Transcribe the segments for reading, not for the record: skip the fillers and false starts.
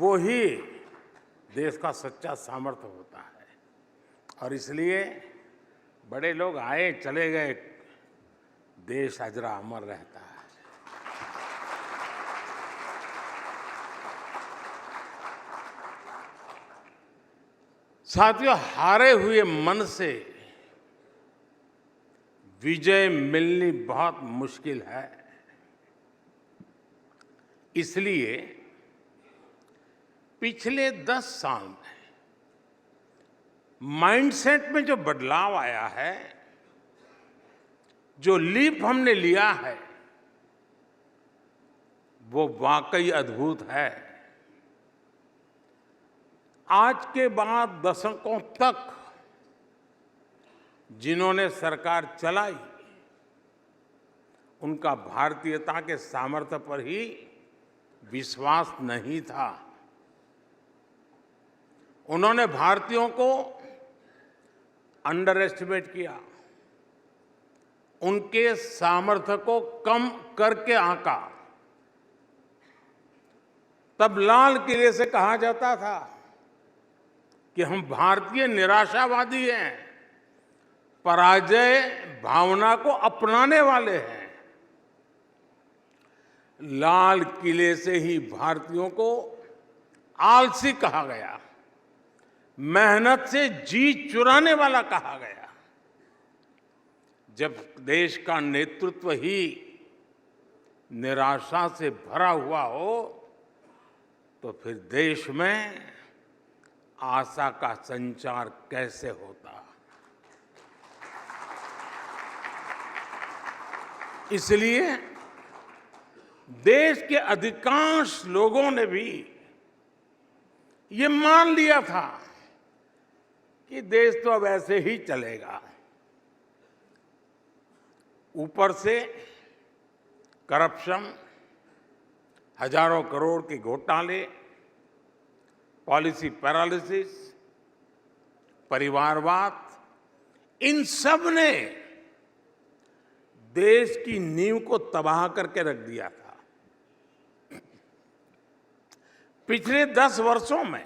वो ही देश का सच्चा सामर्थ्य होता है। और इसलिए बड़े लोग आए चले गए, देश अजरा अमर रहता है। साथियों, हारे हुए मन से विजय मिलनी बहुत मुश्किल है। इसलिए पिछले 10 साल में माइंडसेट में जो बदलाव आया है, जो लीप हमने लिया है, वो वाकई अद्भुत है। आज के बाद दशकों तक जिन्होंने सरकार चलाई, उनका भारतीयता के सामर्थ्य पर ही विश्वास नहीं था। उन्होंने भारतीयों को अंडर एस्टिमेट किया, उनके सामर्थ्य को कम करके आंका। तब लाल किले से कहा जाता था कि हम भारतीय निराशावादी हैं, पराजय भावना को अपनाने वाले हैं। लाल किले से ही भारतीयों को आलसी कहा गया, मेहनत से जी चुराने वाला कहा गया। जब देश का नेतृत्व ही निराशा से भरा हुआ हो, तो फिर देश में आशा का संचार कैसे होता। इसलिए देश के अधिकांश लोगों ने भी ये मान लिया था कि देश तो अब ऐसे ही चलेगा। ऊपर से करप्शन, हजारों करोड़ के घोटाले, पॉलिसी पैरालिसिस, परिवारवाद, इन सब ने देश की नींव को तबाह करके रख दिया था। पिछले 10 वर्षों में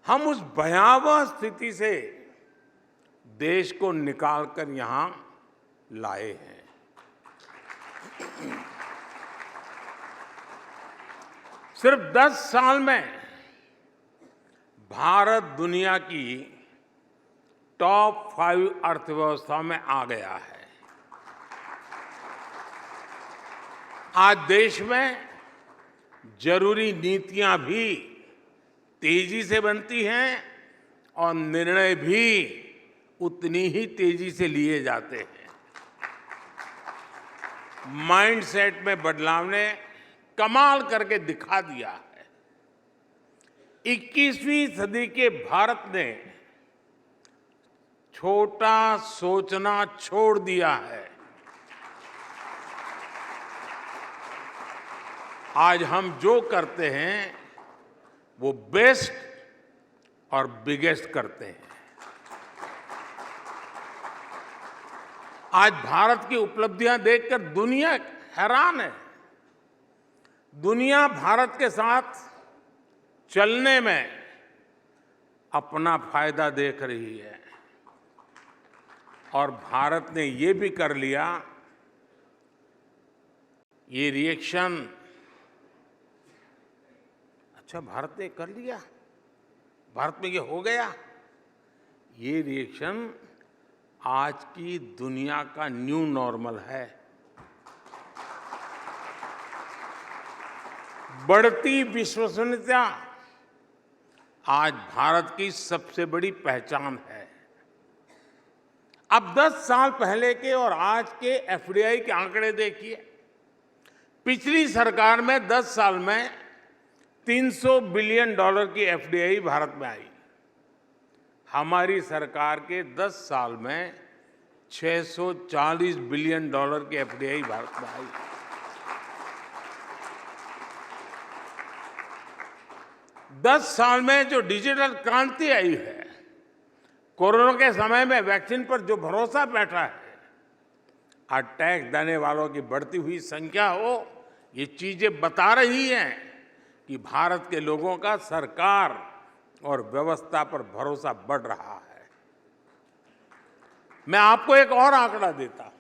हम उस भयावह स्थिति से देश को निकालकर यहां लाए हैं। सिर्फ 10 साल में भारत दुनिया की टॉप 5 अर्थव्यवस्था में आ गया है। आज देश में जरूरी नीतियां भी तेजी से बनती हैं और निर्णय भी उतनी ही तेजी से लिए जाते हैं। माइंडसेट में बदलाव ने कमाल करके दिखा दिया है। 21वीं सदी के भारत ने छोटा सोचना छोड़ दिया है। आज हम जो करते हैं वो बेस्ट और बिगेस्ट करते हैं। आज भारत की उपलब्धियां देखकर दुनिया हैरान है। दुनिया भारत के साथ चलने में अपना फायदा देख रही है और भारत ने ये भी कर लिया। ये रिएक्शन, अच्छा भारत ने कर लिया, भारत में ये हो गया, ये रिएक्शन आज की दुनिया का न्यू नॉर्मल है। बढ़ती विश्वसनीयता आज भारत की सबसे बड़ी पहचान है। अब 10 साल पहले के और आज के एफडीआई के आंकड़े देखिए। पिछली सरकार में 10 साल में $300 बिलियन की एफडीआई भारत में आई। हमारी सरकार के 10 साल में $640 बिलियन की एफडीआई भारत में आई। दस साल में जो डिजिटल क्रांति आई है, कोरोना के समय में वैक्सीन पर जो भरोसा बैठा है, आज टैक्स देने वालों की बढ़ती हुई संख्या हो, ये चीजें बता रही हैं कि भारत के लोगों का सरकार और व्यवस्था पर भरोसा बढ़ रहा है। मैं आपको एक और आंकड़ा देता हूं।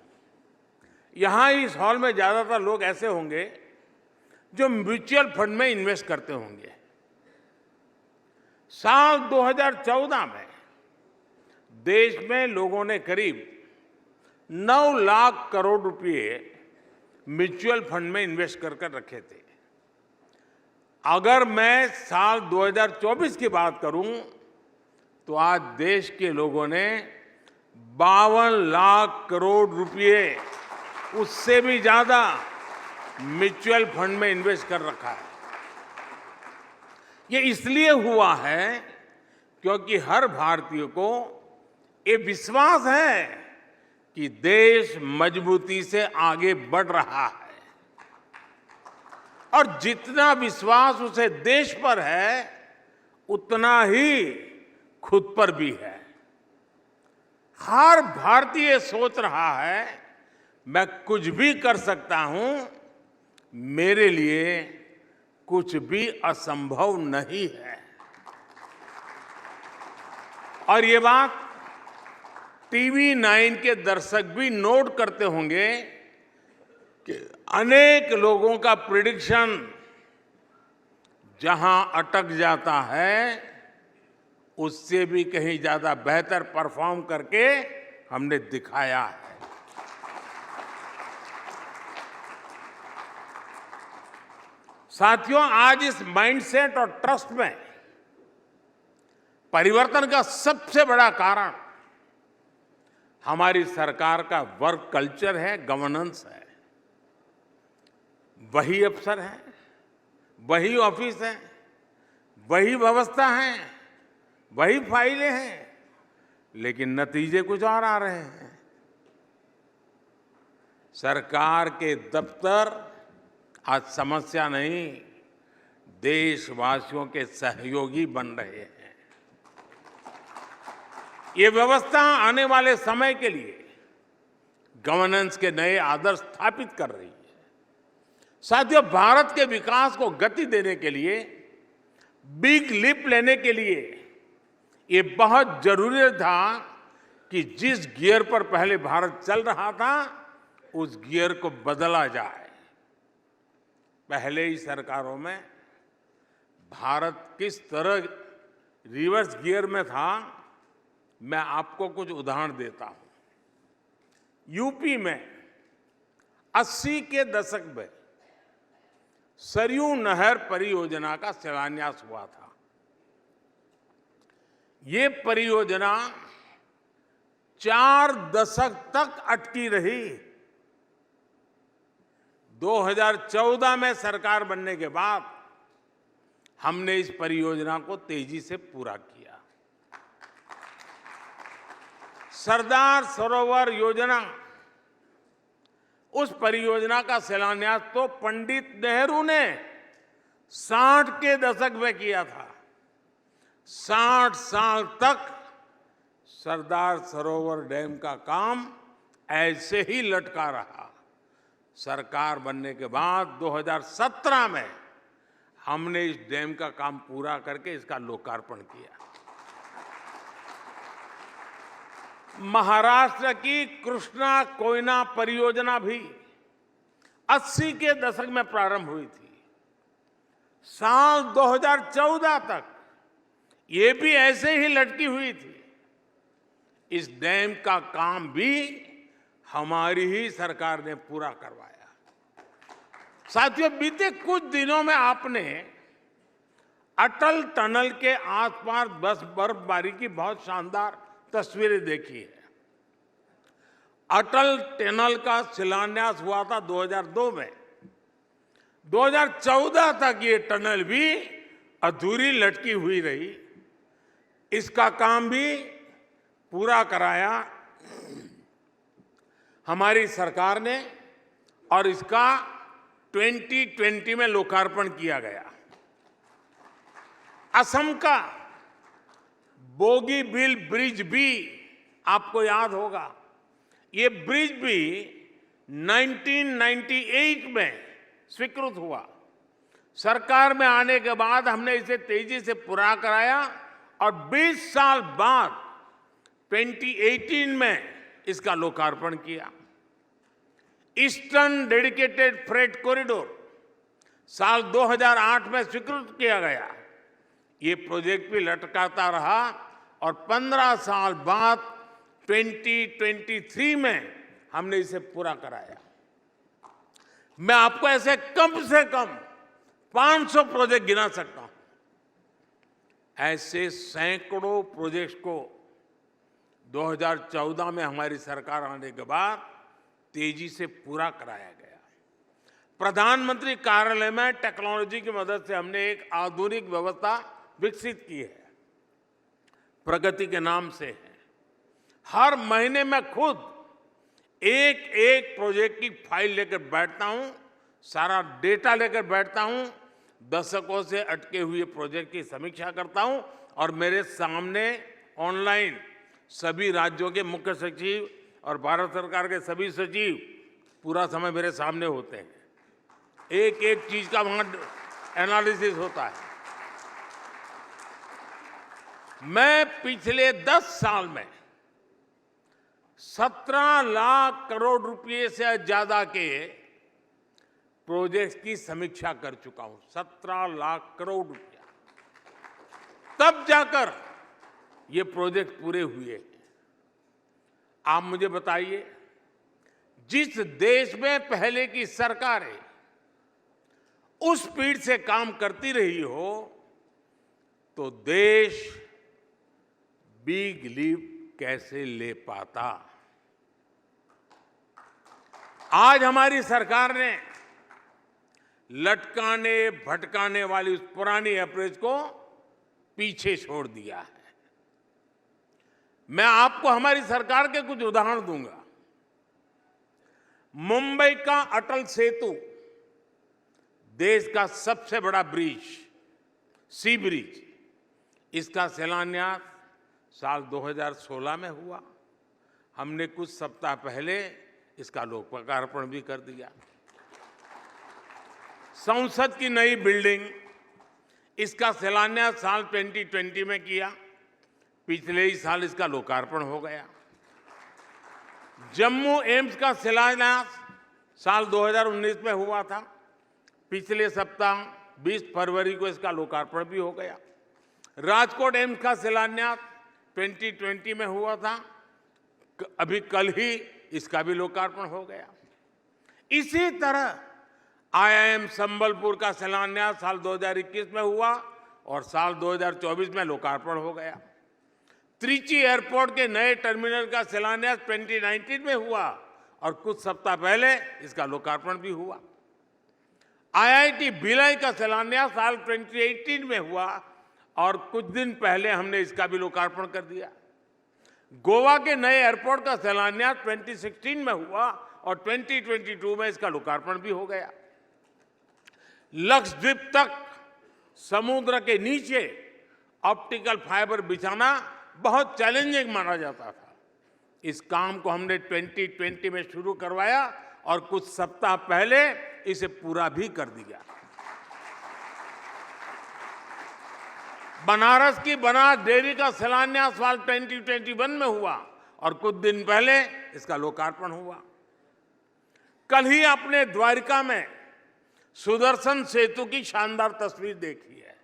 यहां इस हॉल में ज्यादातर लोग ऐसे होंगे जो म्यूचुअल फंड में इन्वेस्ट करते होंगे। साल 2014 में देश में लोगों ने करीब 9 लाख करोड़ रुपए म्यूचुअल फंड में इन्वेस्ट कर रखे थे। अगर मैं साल 2024 की बात करूं तो आज देश के लोगों ने 52 लाख करोड़ रुपए, उससे भी ज्यादा म्यूचुअल फंड में इन्वेस्ट कर रखा है। ये इसलिए हुआ है क्योंकि हर भारतीय को ये विश्वास है कि देश मजबूती से आगे बढ़ रहा है, और जितना विश्वास उसे देश पर है उतना ही खुद पर भी है। हर भारतीय सोच रहा है मैं कुछ भी कर सकता हूं, मेरे लिए कुछ भी असंभव नहीं है। और ये बात टीवी 9 के दर्शक भी नोट करते होंगे कि अनेक लोगों का प्रिडिक्शन जहां अटक जाता है उससे भी कहीं ज्यादा बेहतर परफॉर्म करके हमने दिखाया है। साथियों, आज इस माइंडसेट और ट्रस्ट में परिवर्तन का सबसे बड़ा कारण हमारी सरकार का वर्क कल्चर है, गवर्नेंस है। वही अफसर हैं, वही ऑफिस है, वही व्यवस्था है, वही फाइलें हैं, लेकिन नतीजे कुछ और आ रहे हैं। सरकार के दफ्तर आज समस्या नहीं, देशवासियों के सहयोगी बन रहे हैं। ये व्यवस्था आने वाले समय के लिए गवर्नेंस के नए आदर्श स्थापित कर रही है। साथियों, भारत के विकास को गति देने के लिए, बिग लीप लेने के लिए ये बहुत जरूरी था कि जिस गियर पर पहले भारत चल रहा था उस गियर को बदला जाए। पहले ही सरकारों में भारत किस तरह रिवर्स गियर में था, मैं आपको कुछ उदाहरण देता हूं। यूपी में 80 के दशक में सरयू नहर परियोजना का शिलान्यास हुआ था। ये परियोजना 4 दशक तक अटकी रही। 2014 में सरकार बनने के बाद हमने इस परियोजना को तेजी से पूरा किया। सरदार सरोवर योजना, उस परियोजना का शिलान्यास तो पंडित नेहरू ने 60 के दशक में किया था। 60 साल तक सरदार सरोवर डैम का काम ऐसे ही लटका रहा। सरकार बनने के बाद 2017 में हमने इस डैम का काम पूरा करके इसका लोकार्पण किया। महाराष्ट्र की कृष्णा कोयना परियोजना भी 80 के दशक में प्रारंभ हुई थी। साल 2014 तक ये भी ऐसे ही लटकी हुई थी। इस डैम का काम भी हमारी ही सरकार ने पूरा करवाया। साथियों, बीते कुछ दिनों में आपने अटल टनल के आसपास बर्फबारी की बहुत शानदार तस्वीरें देखी है। अटल टनल का शिलान्यास हुआ था 2002 में। 2014 तक ये टनल भी अधूरी लटकी हुई रही। इसका काम भी पूरा कराया हमारी सरकार ने और इसका 2020 में लोकार्पण किया गया। असम का बोगीबील ब्रिज भी आपको याद होगा। ये ब्रिज भी 1998 में स्वीकृत हुआ। सरकार में आने के बाद हमने इसे तेजी से पूरा कराया और 20 साल बाद 2018 में इसका लोकार्पण किया। ईस्टर्न डेडिकेटेड फ्रेट कॉरिडोर साल 2008 में स्वीकृत किया गया। ये प्रोजेक्ट भी लटकाता रहा और 15 साल बाद 2023 में हमने इसे पूरा कराया। मैं आपको ऐसे कम से कम 500 प्रोजेक्ट गिना सकता हूं। ऐसे सैकड़ों प्रोजेक्ट्स को 2014 में हमारी सरकार आने के बाद तेजी से पूरा कराया गया। प्रधानमंत्री कार्यालय में टेक्नोलॉजी की मदद से हमने एक आधुनिक व्यवस्था विकसित की है, प्रगति के नाम से है। हर महीने मैं खुद एक एक प्रोजेक्ट की फाइल लेकर बैठता हूं, सारा डेटा लेकर बैठता हूं, दशकों से अटके हुए प्रोजेक्ट की समीक्षा करता हूं और मेरे सामने ऑनलाइन सभी राज्यों के मुख्य सचिव और भारत सरकार के सभी सचिव पूरा समय मेरे सामने होते हैं। एक एक चीज का वहां एनालिसिस होता है। मैं पिछले 10 साल में 17 लाख करोड़ रुपए से ज्यादा के प्रोजेक्ट्स की समीक्षा कर चुका हूं। 17 लाख करोड़ रुपया, तब जाकर ये प्रोजेक्ट पूरे हुए। आप मुझे बताइए, जिस देश में पहले की सरकारें उस स्पीड से काम करती रही हो तो देश बिग लीप कैसे ले पाता। आज हमारी सरकार ने लटकाने भटकाने वाली उस पुरानी अप्रोच को पीछे छोड़ दिया है। मैं आपको हमारी सरकार के कुछ उदाहरण दूंगा। मुंबई का अटल सेतु, देश का सबसे बड़ा ब्रिज, सी ब्रिज, इसका शिलान्यास साल 2016 में हुआ। हमने कुछ सप्ताह पहले इसका लोकार्पण भी कर दिया। संसद की नई बिल्डिंग, इसका शिलान्यास साल 2020 में किया, पिछले ही साल इसका लोकार्पण हो गया। जम्मू एम्स का शिलान्यास साल 2019 में हुआ था, पिछले सप्ताह 20 फरवरी को इसका लोकार्पण भी हो गया। राजकोट एम्स का शिलान्यास 2020 में हुआ था, अभी कल ही इसका भी लोकार्पण हो गया। इसी तरह आईआईएम संबलपुर का शिलान्यास साल 2021 में हुआ और साल 2024 में लोकार्पण हो गया। त्रिची एयरपोर्ट के नए टर्मिनल का शिलान्यास 2019 में हुआ और कुछ सप्ताह पहले इसका लोकार्पण भी हुआ। आईआईटी भिलाई का शिलान्यास साल 2018 में हुआ और कुछ दिन पहले हमने इसका भी लोकार्पण कर दिया। गोवा के नए एयरपोर्ट का शिलान्यास 2016 में हुआ और 2022 में इसका लोकार्पण भी हो गया। लक्षद्वीप तक समुद्र के नीचे ऑप्टिकल फाइबर बिछाना बहुत चैलेंजिंग माना जाता था। इस काम को हमने 2020 में शुरू करवाया और कुछ सप्ताह पहले इसे पूरा भी कर दिया। बनारस की बनास डेयरी का शिलान्यास साल 2021 में हुआ और कुछ दिन पहले इसका लोकार्पण हुआ। कल ही आपने द्वारका में सुदर्शन सेतु की शानदार तस्वीर देखी है।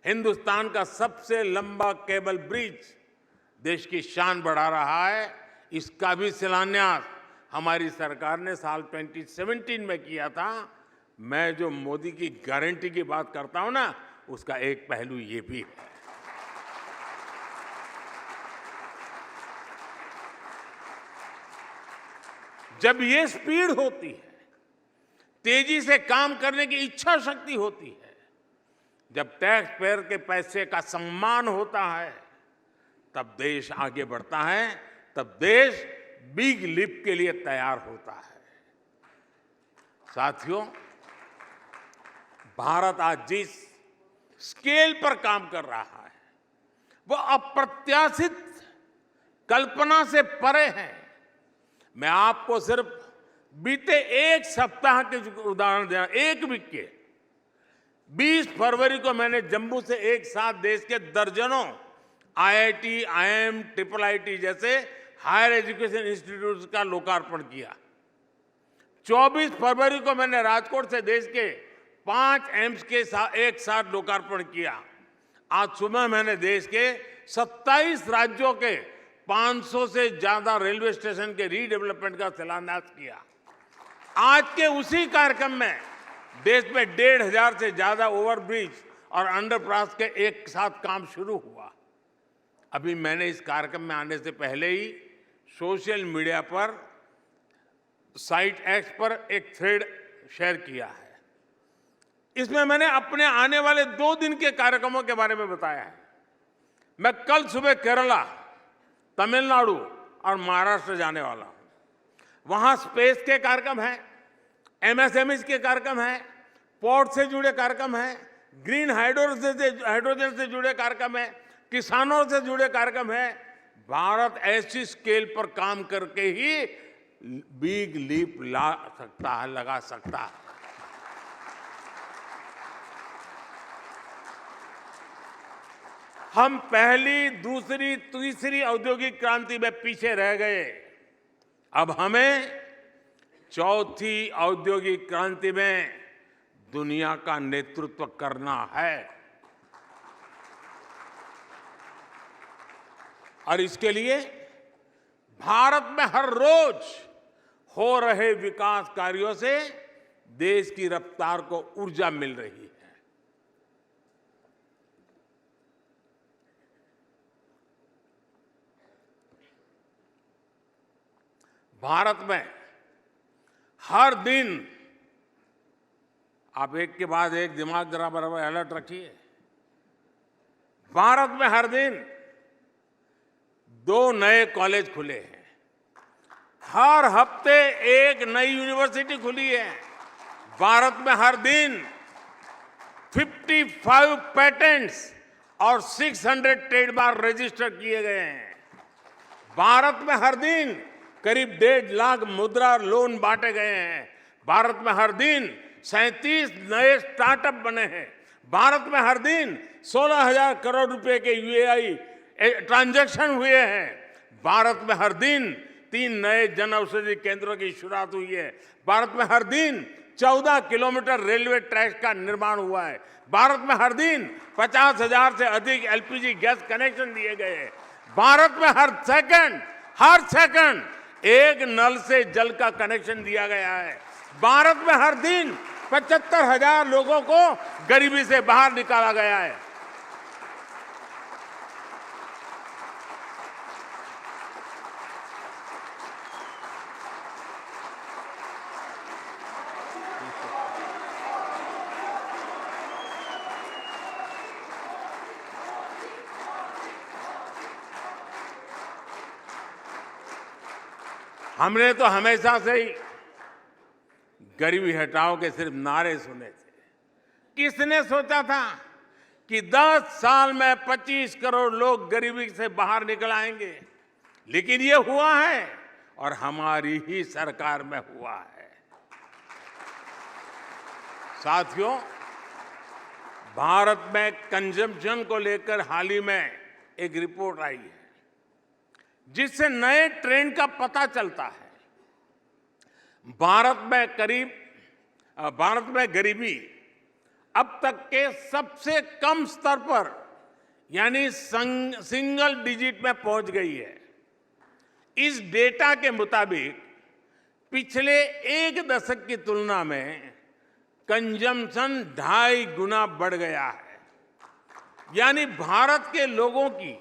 हिंदुस्तान का सबसे लंबा केबल ब्रिज देश की शान बढ़ा रहा है। इसका भी शिलान्यास हमारी सरकार ने साल 2017 में किया था। मैं जो मोदी की गारंटी की बात करता हूं ना, उसका एक पहलू ये भी है। जब ये स्पीड होती है, तेजी से काम करने की इच्छा शक्ति होती है, जब टैक्स पेयर के पैसे का सम्मान होता है, तब देश आगे बढ़ता है, तब देश बिग लीप के लिए तैयार होता है। साथियों, भारत आज जिस स्केल पर काम कर रहा है वो अप्रत्याशित कल्पना से परे है। मैं आपको सिर्फ बीते एक सप्ताह के उदाहरण देना, एक वीक के। 20 फरवरी को मैंने जम्मू से एक साथ देश के दर्जनों आईआईटी, आईआईएम, ट्रिपल आईटी जैसे हायर एजुकेशन इंस्टीट्यूट का लोकार्पण किया। 24 फरवरी को मैंने राजकोट से देश के 5 एम्स के एक साथ लोकार्पण किया। आज सुबह मैंने देश के 27 राज्यों के 500 से ज्यादा रेलवे स्टेशन के रीडेवलपमेंट का शिलान्यास किया। आज के उसी कार्यक्रम में देश में 1,500 से ज्यादा ओवरब्रिज और अंडरपास के एक साथ काम शुरू हुआ। अभी मैंने इस कार्यक्रम में आने से पहले ही सोशल मीडिया पर साइट एक्स पर एक थ्रेड शेयर किया है। इसमें मैंने अपने आने वाले 2 दिन के कार्यक्रमों के बारे में बताया है। मैं कल सुबह केरला, तमिलनाडु और महाराष्ट्र जाने वाला हूं। वहां स्पेस के कार्यक्रम हैं, एमएसएमई के कार्यक्रम हैं, पोर्ट से जुड़े कार्यक्रम हैं, ग्रीन हाइड्रोजन से जुड़े कार्यक्रम हैं, किसानों से जुड़े कार्यक्रम हैं। भारत ऐसी स्केल पर काम करके ही बिग लीप लगा सकता है। हम पहली, दूसरी, तीसरी औद्योगिक क्रांति में पीछे रह गए। अब हमें चौथी औद्योगिक क्रांति में दुनिया का नेतृत्व करना है और इसके लिए भारत में हर रोज हो रहे विकास कार्यों से देश की रफ्तार को ऊर्जा मिल रही है। भारत में हर दिन, आप एक के बाद एक दिमाग जरा बराबर अलर्ट रखिए, भारत में हर दिन 2 नए कॉलेज खुले हैं। हर हफ्ते एक नई यूनिवर्सिटी खुली है। भारत में हर दिन 55 पेटेंट्स और 600 ट्रेडमार्क रजिस्टर किए गए हैं। भारत में हर दिन करीब 1.5 लाख मुद्रा लोन बांटे गए हैं। भारत में हर दिन 37 नए स्टार्टअप बने हैं। भारत में हर दिन 16,000 करोड़ रुपए के यूएई ट्रांजैक्शन हुए हैं। भारत में हर दिन 3 नए जन औषधि केंद्रों की शुरुआत हुई है। भारत में हर दिन 14 किलोमीटर रेलवे ट्रैक का निर्माण हुआ है। भारत में हर दिन 50,000 से अधिक एलपीजी गैस कनेक्शन दिए गए हैं। भारत में हर सेकंड एक नल से जल का कनेक्शन दिया गया है। भारत में हर दिन 75,000 लोगों को गरीबी से बाहर निकाला गया है। हमने तो हमेशा से ही गरीबी हटाओ के सिर्फ नारे सुने थे। किसने सोचा था कि 10 साल में 25 करोड़ लोग गरीबी से बाहर निकल आएंगे? लेकिन ये हुआ है और हमारी ही सरकार में हुआ है। साथियों, भारत में कंजम्पशन को लेकर हाल ही में एक रिपोर्ट आई है जिससे नए ट्रेंड का पता चलता है। भारत में गरीबी अब तक के सबसे कम स्तर पर यानी सिंगल डिजिट में पहुंच गई है। इस डेटा के मुताबिक पिछले 1 दशक की तुलना में कंजम्पशन 2.5 गुना बढ़ गया है। यानी भारत के लोगों की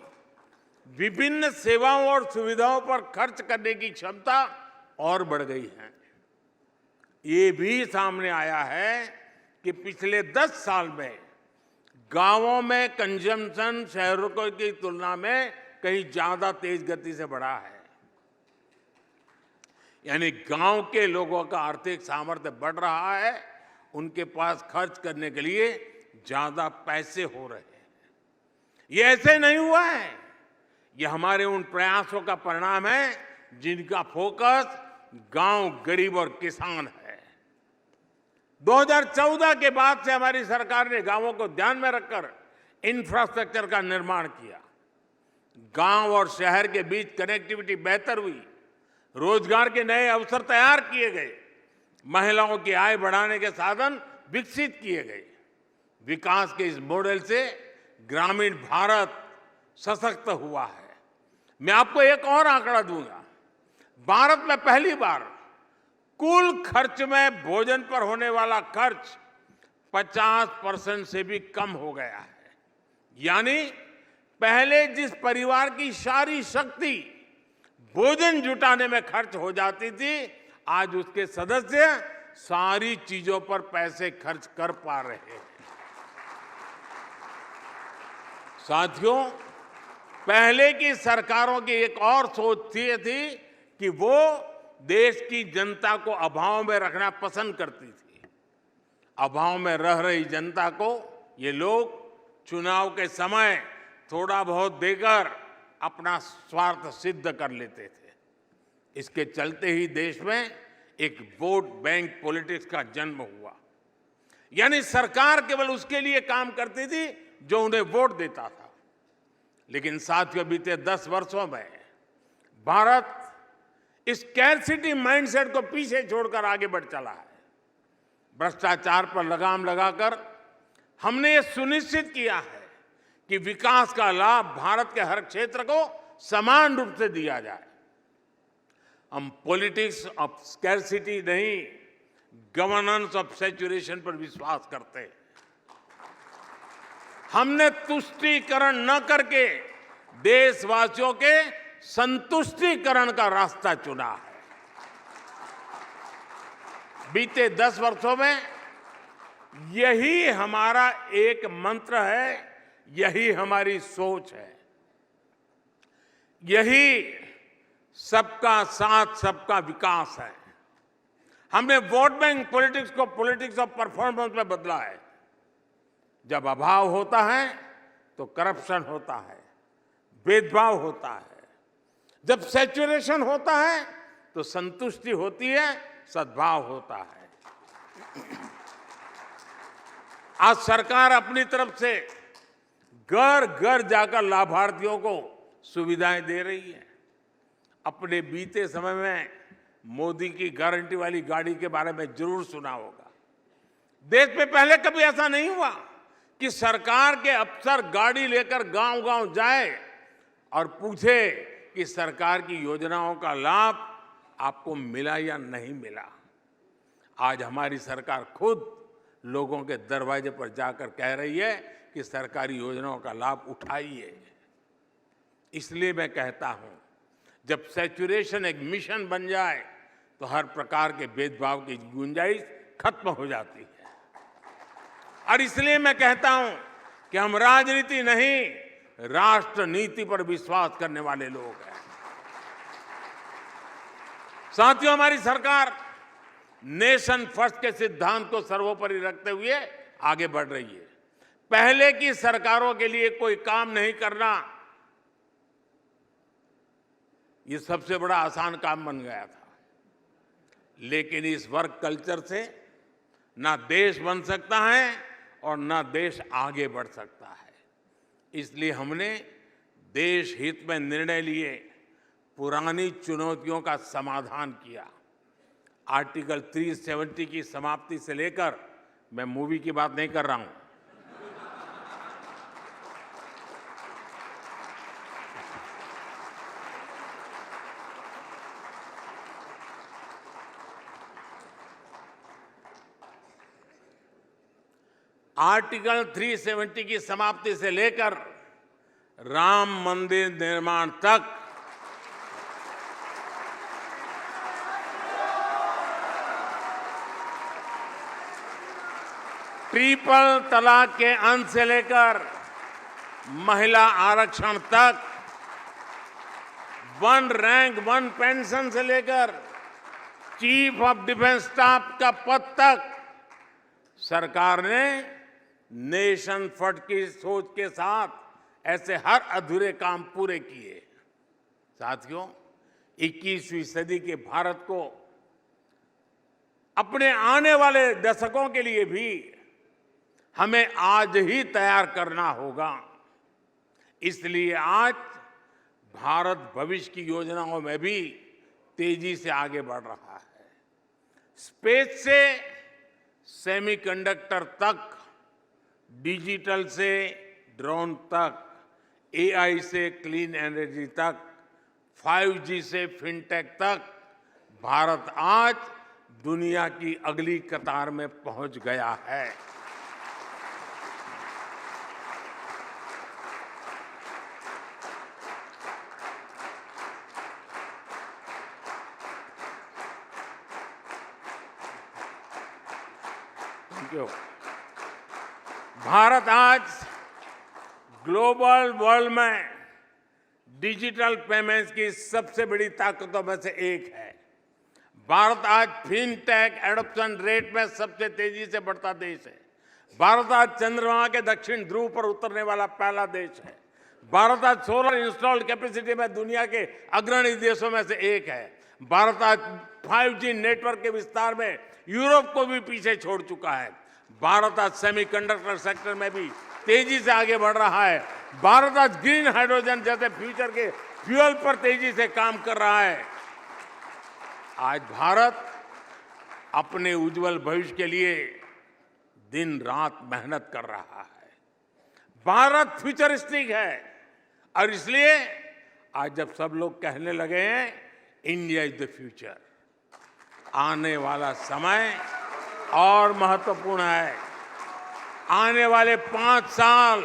विभिन्न सेवाओं और सुविधाओं पर खर्च करने की क्षमता और बढ़ गई है। ये भी सामने आया है कि पिछले 10 साल में गांवों में कंजम्पशन शहरों की तुलना में कहीं ज्यादा तेज गति से बढ़ा है। यानी गांव के लोगों का आर्थिक सामर्थ्य बढ़ रहा है, उनके पास खर्च करने के लिए ज्यादा पैसे हो रहे हैं। ये ऐसे नहीं हुआ है, ये हमारे उन प्रयासों का परिणाम है जिनका फोकस गांव, गरीब और किसान है। 2014 के बाद से हमारी सरकार ने गांवों को ध्यान में रखकर इंफ्रास्ट्रक्चर का निर्माण किया। गांव और शहर के बीच कनेक्टिविटी बेहतर हुई, रोजगार के नए अवसर तैयार किए गए, महिलाओं की आय बढ़ाने के साधन विकसित किए गए। विकास के इस मॉडल से ग्रामीण भारत सशक्त हुआ है। मैं आपको एक और आंकड़ा दूंगा। भारत में पहली बार कुल खर्च में भोजन पर होने वाला खर्च 50% से भी कम हो गया है। यानी पहले जिस परिवार की सारी शक्ति भोजन जुटाने में खर्च हो जाती थी, आज उसके सदस्य सारी चीजों पर पैसे खर्च कर पा रहे हैं। साथियों, पहले की सरकारों की एक और सोच थी कि वो देश की जनता को अभाव में रखना पसंद करती थी। अभाव में रह रही जनता को ये लोग चुनाव के समय थोड़ा बहुत देकर अपना स्वार्थ सिद्ध कर लेते थे। इसके चलते ही देश में एक वोट बैंक पॉलिटिक्स का जन्म हुआ। यानी सरकार केवल उसके लिए काम करती थी जो उन्हें वोट देता था। लेकिन साथियों, बीते 10 वर्षों में भारत इस स्कैरसिटी माइंडसेट को पीछे छोड़कर आगे बढ़ चला है। भ्रष्टाचार पर लगाम लगाकर हमने ये सुनिश्चित किया है कि विकास का लाभ भारत के हर क्षेत्र को समान रूप से दिया जाए। हम पॉलिटिक्स ऑफ स्कैरसिटी नहीं, गवर्नेंस ऑफ सैचुरेशन पर विश्वास करते हैं। हमने तुष्टीकरण न करके देशवासियों के संतुष्टीकरण का रास्ता चुना है। बीते 10 वर्षों में यही हमारा एक मंत्र है, यही हमारी सोच है। यही सबका साथ सबका विकास है। हमने वोट बैंक पॉलिटिक्स को पॉलिटिक्स ऑफ परफॉर्मेंस में बदला है। जब अभाव होता है तो करप्शन होता है, भेदभाव होता है। जब सैचुरेशन होता है तो संतुष्टि होती है, सद्भाव होता है। आज सरकार अपनी तरफ से घर घर जाकर लाभार्थियों को सुविधाएं दे रही है। अपने बीते समय में मोदी की गारंटी वाली गाड़ी के बारे में जरूर सुना होगा। देश में पहले कभी ऐसा नहीं हुआ कि सरकार के अफसर गाड़ी लेकर गांव-गांव जाए और पूछे कि सरकार की योजनाओं का लाभ आपको मिला या नहीं मिला। आज हमारी सरकार खुद लोगों के दरवाजे पर जाकर कह रही है कि सरकारी योजनाओं का लाभ उठाइए। इसलिए मैं कहता हूं, जब सैचुरेशन एक मिशन बन जाए तो हर प्रकार के भेदभाव की गुंजाइश खत्म हो जाती है। और इसलिए मैं कहता हूं कि हम राजनीति नहीं, राष्ट्र नीति पर विश्वास करने वाले लोग हैं। साथियों, हमारी सरकार नेशन फर्स्ट के सिद्धांत को सर्वोपरि रखते हुए आगे बढ़ रही है। पहले की सरकारों के लिए कोई काम नहीं करना ये सबसे बड़ा आसान काम बन गया था। लेकिन इस वर्क कल्चर से ना देश बन सकता है और ना देश आगे बढ़ सकता है। इसलिए हमने देश हित में निर्णय लिए, पुरानी चुनौतियों का समाधान किया। आर्टिकल 370 की समाप्ति से लेकर, मैं मूवी की बात नहीं कर रहा हूं, आर्टिकल 370 की समाप्ति से लेकर राम मंदिर निर्माण तक ट्रिपल तलाक के अंत से लेकर महिला आरक्षण तक, वन रैंक वन पेंशन से लेकर चीफ ऑफ डिफेंस स्टाफ का पद तक सरकार ने नेशन फर्स्ट की सोच के साथ ऐसे हर अधूरे काम पूरे किए। साथियों, 21वीं सदी के भारत को अपने आने वाले दशकों के लिए भी हमें आज ही तैयार करना होगा। इसलिए आज भारत भविष्य की योजनाओं में भी तेजी से आगे बढ़ रहा है। स्पेस से सेमीकंडक्टर तक, डिजिटल से ड्रोन तक, एआई से क्लीन एनर्जी तक, 5G से फिनटेक तक, भारत आज दुनिया की अगली कतार में पहुंच गया है। भारत आज ग्लोबल वर्ल्ड में डिजिटल पेमेंट्स की सबसे बड़ी ताकतों में से एक है। भारत आज फिनटेक एडॉप्शन रेट में सबसे तेजी से बढ़ता देश है। भारत आज चंद्रमा के दक्षिण ध्रुव पर उतरने वाला पहला देश है। भारत आज सोलर इंस्टॉल्ड कैपेसिटी में दुनिया के अग्रणी देशों में से एक है। भारत आज 5G नेटवर्क के विस्तार में यूरोप को भी पीछे छोड़ चुका है। भारत आज सेमीकंडक्टर सेक्टर में भी तेजी से आगे बढ़ रहा है। भारत आज ग्रीन हाइड्रोजन जैसे फ्यूचर के फ्यूल पर तेजी से काम कर रहा है। आज भारत अपने उज्जवल भविष्य के लिए दिन रात मेहनत कर रहा है। भारत फ्यूचरिस्टिक है और इसलिए आज जब सब लोग कहने लगे हैं इंडिया इज द फ्यूचर, आने वाला समय और महत्वपूर्ण है। आने वाले 5 साल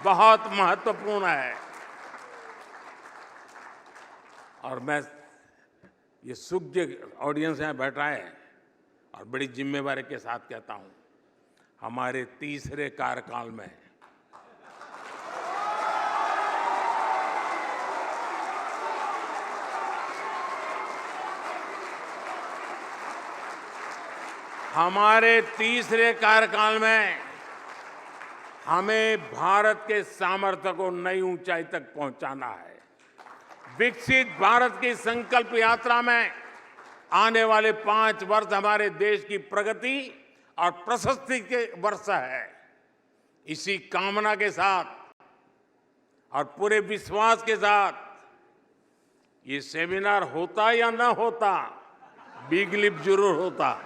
बहुत महत्वपूर्ण है। और मैं ये सूज्ञ ऑडियंस यहाँ बैठा है और बड़ी जिम्मेवारी के साथ कहता हूँ, हमारे तीसरे कार्यकाल में हमें भारत के सामर्थ्य को नई ऊंचाई तक पहुंचाना है। विकसित भारत की संकल्प यात्रा में आने वाले 5 वर्ष हमारे देश की प्रगति और प्रशस्ति के वर्ष है। इसी कामना के साथ और पूरे विश्वास के साथ ये सेमिनार होता या ना होता, बिग लिप जरूर होता।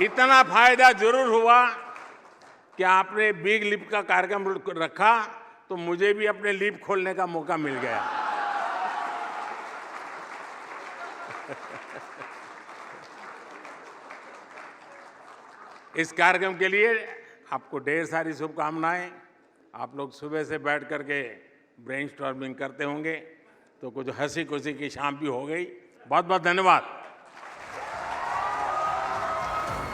इतना फायदा जरूर हुआ कि आपने बिग लिप का कार्यक्रम रखा तो मुझे भी अपने लिप खोलने का मौका मिल गया। इस कार्यक्रम के लिए आपको ढेर सारी शुभकामनाएं। आप लोग सुबह से बैठ करके ब्रेनस्टॉर्मिंग करते होंगे तो कुछ हंसी खुशी की शाम भी हो गई। बहुत बहुत धन्यवाद।